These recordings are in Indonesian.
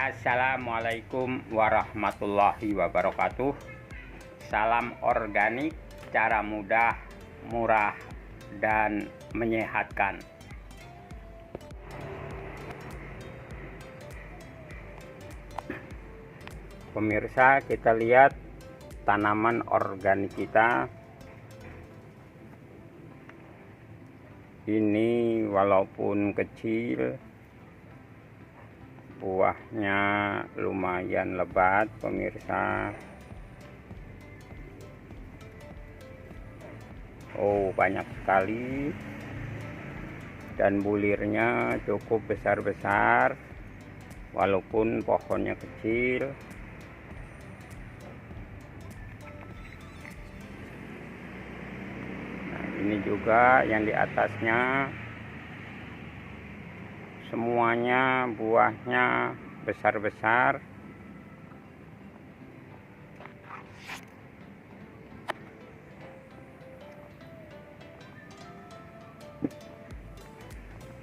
Assalamualaikum warahmatullahi wabarakatuh. Salam organik, cara mudah, murah, dan menyehatkan. Pemirsa, kita lihat tanaman organik kita. Ini walaupun kecil, buahnya lumayan lebat, pemirsa. Oh, banyak sekali, dan bulirnya cukup besar-besar walaupun pohonnya kecil. Nah, ini juga yang di atasnya, semuanya buahnya besar-besar.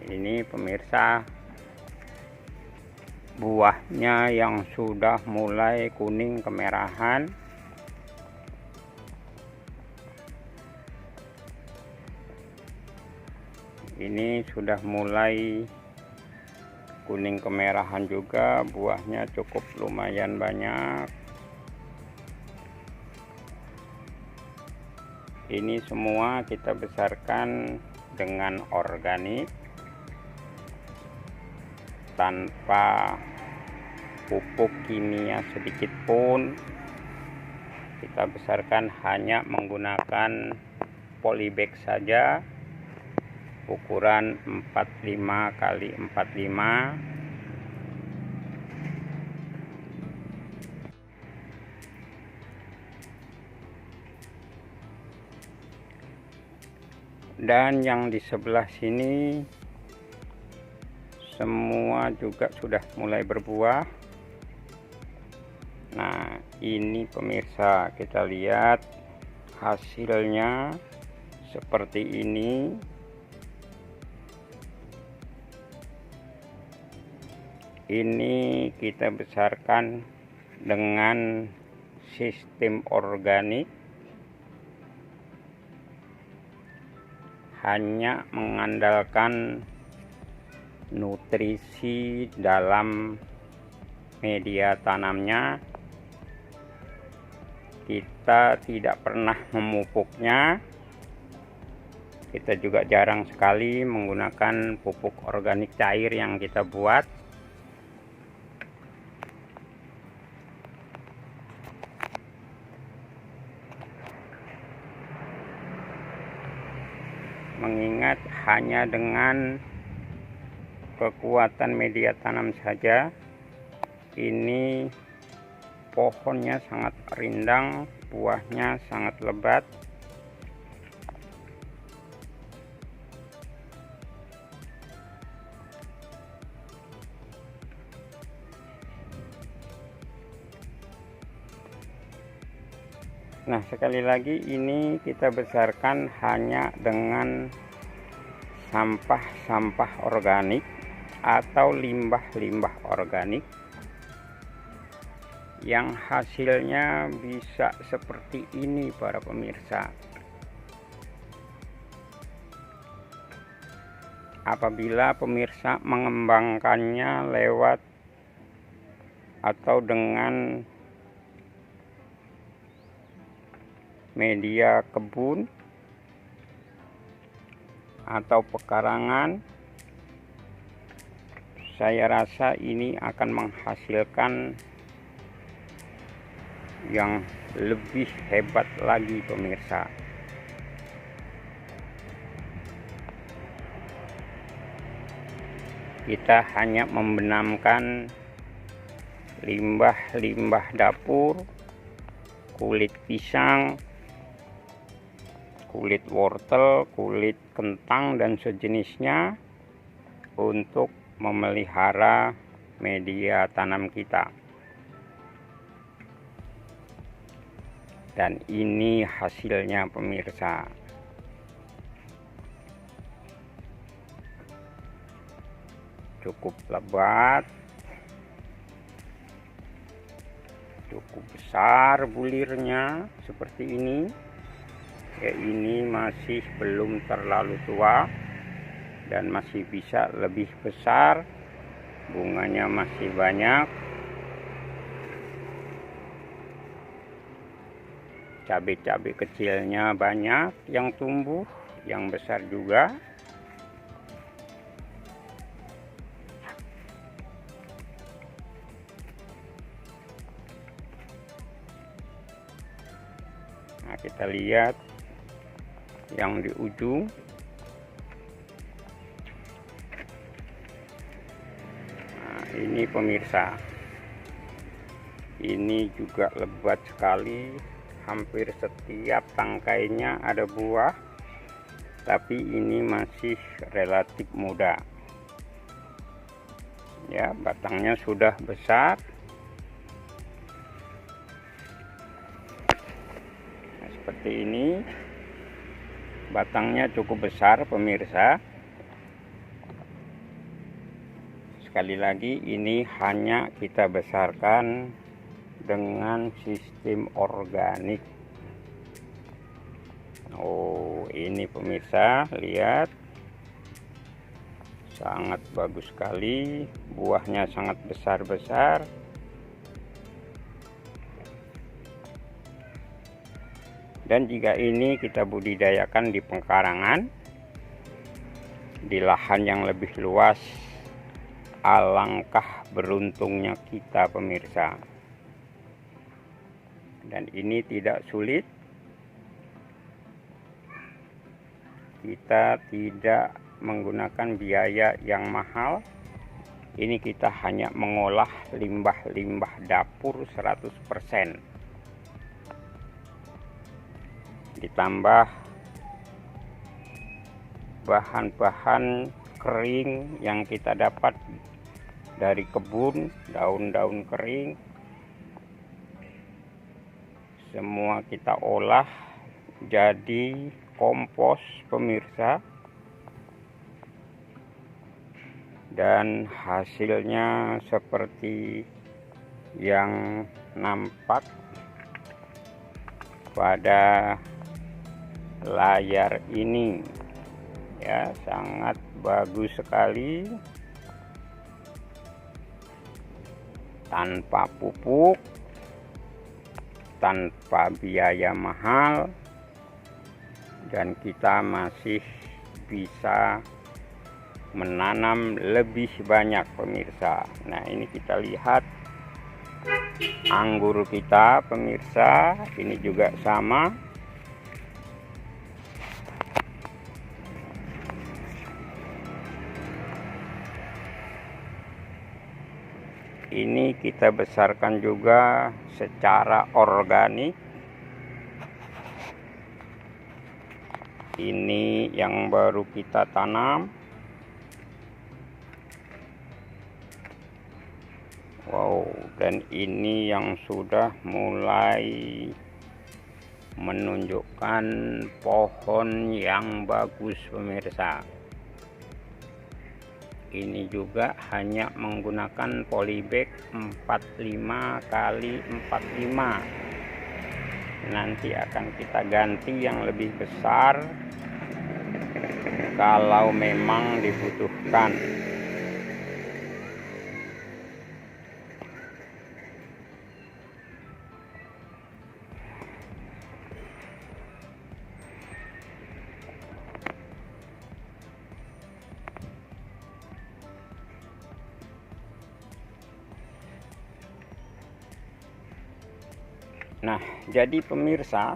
Ini pemirsa, buahnya yang sudah mulai kuning kemerahan. Ini sudah mulai kuning kemerahan juga, buahnya cukup lumayan banyak. Ini semua kita besarkan dengan organik, tanpa pupuk kimia sedikit pun. Kita besarkan hanya menggunakan polybag saja, ukuran 45 kali 45. Dan yang di sebelah sini semua juga sudah mulai berbuah. Nah, ini pemirsa, kita lihat hasilnya seperti ini. Ini kita besarkan dengan sistem organik, hanya mengandalkan nutrisi dalam media tanamnya. Kita tidak pernah memupuknya. Kita juga jarang sekali menggunakan pupuk organik cair yang kita buat. Mengingat hanya dengan kekuatan media tanam saja, ini pohonnya sangat rindang, buahnya sangat lebat. Nah, sekali lagi ini kita besarkan hanya dengan sampah-sampah organik atau limbah-limbah organik, yang hasilnya bisa seperti ini para pemirsa. Apabila pemirsa mengembangkannya lewat atau dengan media kebun atau pekarangan, saya rasa ini akan menghasilkan yang lebih hebat lagi pemirsa. Kita hanya membenamkan limbah-limbah dapur, kulit pisang, kulit wortel, kulit kentang, dan sejenisnya untuk memelihara media tanam kita. Dan ini hasilnya pemirsa. Cukup lebat, cukup besar bulirnya seperti ini ya. Ini masih belum terlalu tua dan masih bisa lebih besar, bunganya masih banyak, cabai-cabai kecilnya banyak yang tumbuh, yang besar juga. Nah, kita lihat yang di ujung. Nah, ini pemirsa, ini juga lebat sekali. Hampir setiap tangkainya ada buah, tapi ini masih relatif muda ya. Batangnya sudah besar. Nah, seperti ini, batangnya cukup besar pemirsa. Sekali lagi, ini hanya kita besarkan dengan sistem organik. Oh, ini pemirsa, lihat, sangat bagus sekali, buahnya sangat besar-besar. Dan jika ini kita budidayakan di pengkarangan, di lahan yang lebih luas, alangkah beruntungnya kita pemirsa. Dan ini tidak sulit, kita tidak menggunakan biaya yang mahal. Ini kita hanya mengolah limbah-limbah dapur 100%, ditambah bahan-bahan kering yang kita dapat dari kebun, daun-daun kering, semua kita olah jadi kompos pemirsa. Dan hasilnya seperti yang nampak pada layar ini ya, sangat bagus sekali, tanpa pupuk, tanpa biaya mahal, dan kita masih bisa menanam lebih banyak pemirsa. Nah, ini kita lihat anggur kita pemirsa, ini juga sama. Ini kita besarkan juga secara organik. Ini yang baru kita tanam. Wow, dan ini yang sudah mulai menunjukkan pohon yang bagus pemirsa. Ini juga hanya menggunakan polybag 45 kali 45. Nanti akan kita ganti yang lebih besar kalau memang dibutuhkan. Nah, jadi pemirsa,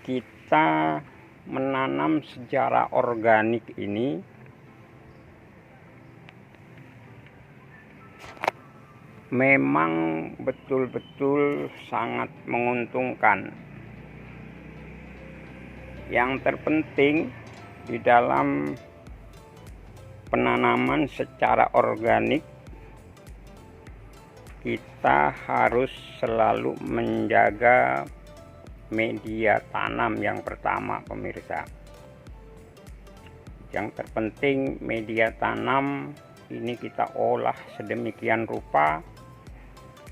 kita menanam secara organik ini memang betul-betul sangat menguntungkan. Yang terpenting di dalam penanaman secara organik, kita harus selalu menjaga media tanam yang pertama pemirsa. Yang terpenting media tanam ini kita olah sedemikian rupa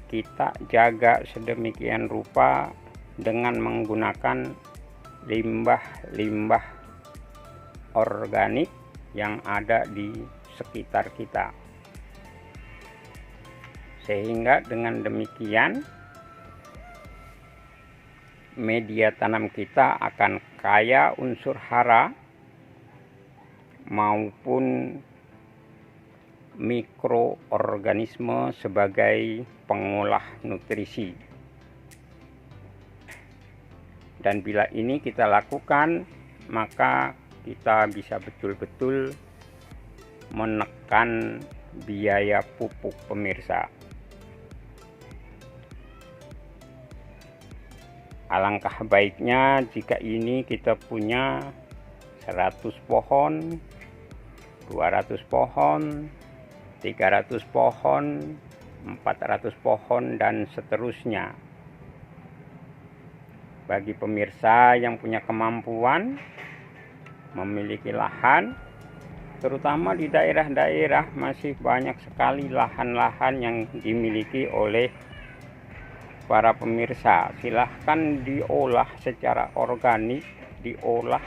kita jaga sedemikian rupa dengan menggunakan limbah-limbah organik yang ada di sekitar kita. Sehingga dengan demikian media tanam kita akan kaya unsur hara maupun mikroorganisme sebagai pengolah nutrisi. Dan bila ini kita lakukan, maka kita bisa betul-betul menekan biaya pupuk, pemirsa. Alangkah baiknya jika ini kita punya 100 pohon, 200 pohon, 300 pohon, 400 pohon, dan seterusnya. Bagi pemirsa yang punya kemampuan memiliki lahan, terutama di daerah-daerah masih banyak sekali lahan-lahan yang dimiliki oleh para pemirsa. Silahkan diolah secara organik, diolah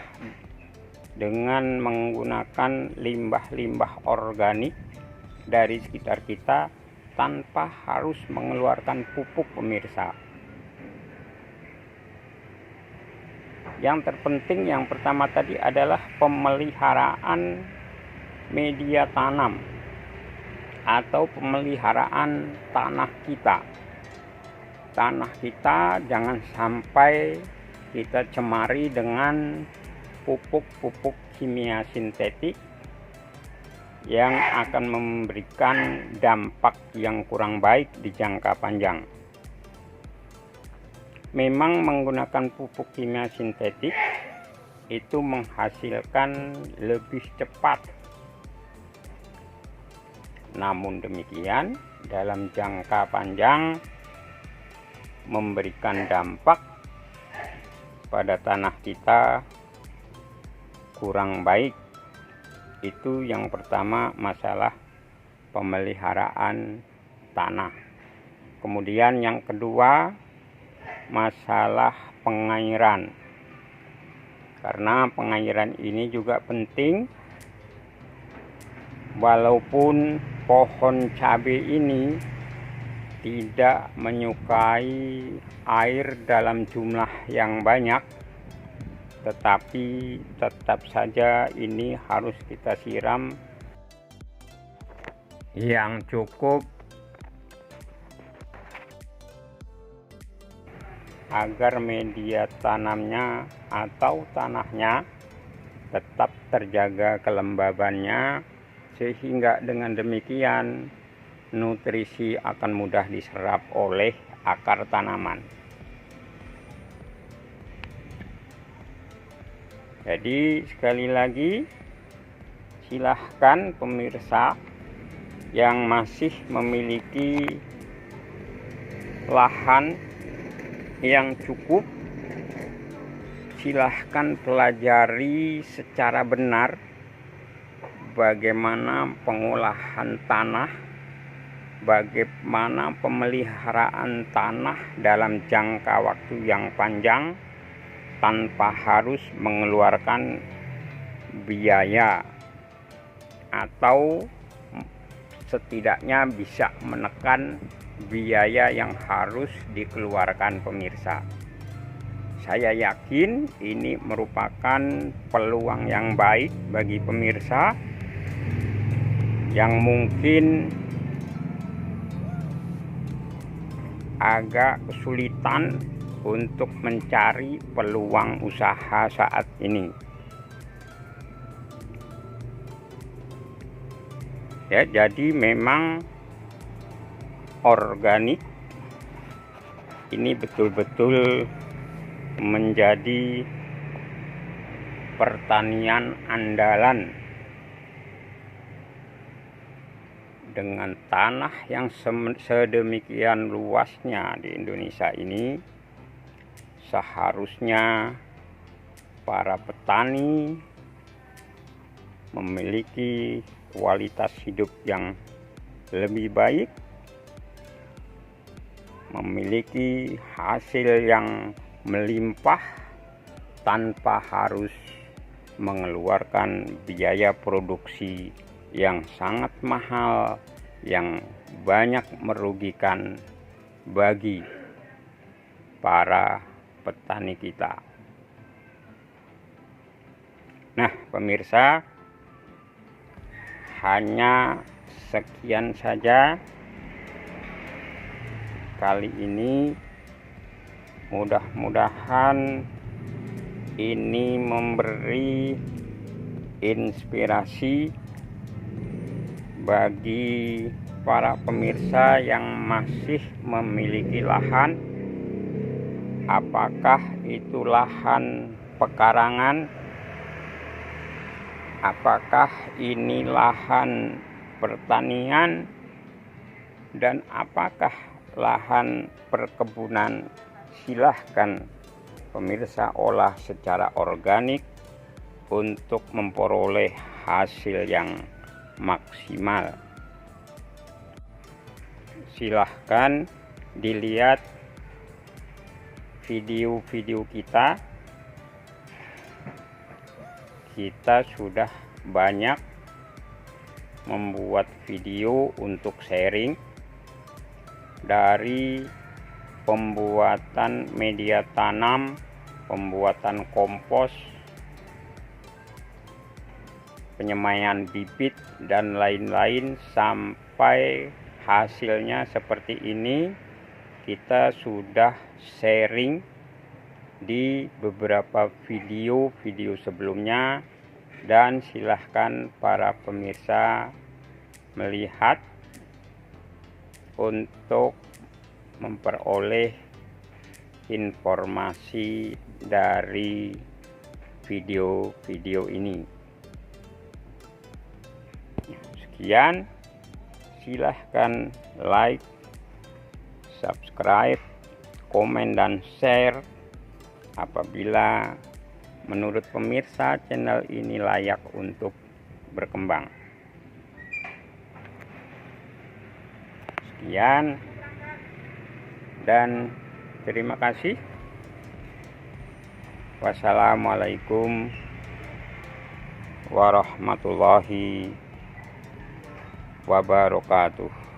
dengan menggunakan limbah-limbah organik dari sekitar kita tanpa harus mengeluarkan pupuk, pemirsa. Yang terpenting yang pertama tadi adalah pemeliharaan media tanam atau pemeliharaan tanah kita. Tanah kita jangan sampai kita cemari dengan pupuk-pupuk kimia sintetik yang akan memberikan dampak yang kurang baik di jangka panjang. Memang menggunakan pupuk kimia sintetik itu menghasilkan lebih cepat. Namun demikian, dalam jangka panjang memberikan dampak pada tanah kita kurang baik. Itu yang pertama, masalah pemeliharaan tanah. Kemudian yang kedua, masalah pengairan. Karena pengairan ini juga penting. Walaupun pohon cabai ini tidak menyukai air dalam jumlah yang banyak, tetapi tetap saja ini harus kita siram yang cukup agar media tanamnya atau tanahnya tetap terjaga kelembabannya, sehingga dengan demikian nutrisi akan mudah diserap oleh akar tanaman. Jadi sekali lagi, silahkan pemirsa yang masih memiliki lahan yang cukup, silahkan pelajari secara benar bagaimana pengolahan tanah, bagaimana pemeliharaan tanah dalam jangka waktu yang panjang tanpa harus mengeluarkan biaya, atau setidaknya bisa menekan biaya yang harus dikeluarkan pemirsa. Saya yakin ini merupakan peluang yang baik bagi pemirsa yang mungkin agak kesulitan untuk mencari peluang usaha saat ini. Ya, jadi memang organik ini betul-betul menjadi pertanian andalan dengan tanah yang sedemikian luasnya di Indonesia ini. Seharusnya para petani memiliki kualitas hidup yang lebih baik memiliki hasil yang melimpah tanpa harus mengeluarkan biaya produksi yang sangat mahal, yang banyak merugikan bagi para petani kita. Nah, pemirsa, hanya sekian saja kali ini. Mudah-mudahan ini memberi inspirasi bagi para pemirsa yang masih memiliki lahan, apakah itu lahan pekarangan, apakah ini lahan pertanian, dan apakah lahan perkebunan. Silahkan pemirsa olah secara organik untuk memperoleh hasil yang maksimal. Silahkan dilihat video-video kita. Kita sudah banyak membuat video untuk sharing, dari pembuatan media tanam, pembuatan kompos, penyemaian bibit, dan lain-lain, sampai hasilnya seperti ini. Kita sudah sharing di beberapa video sebelumnya, dan silahkan para pemirsa melihat untuk memperoleh informasi dari video-video ini. Sekian, silahkan like, subscribe, komen, dan share apabila menurut pemirsa channel ini layak untuk berkembang. Sekian dan terima kasih. Wassalamualaikum warahmatullahi wabarakatuh.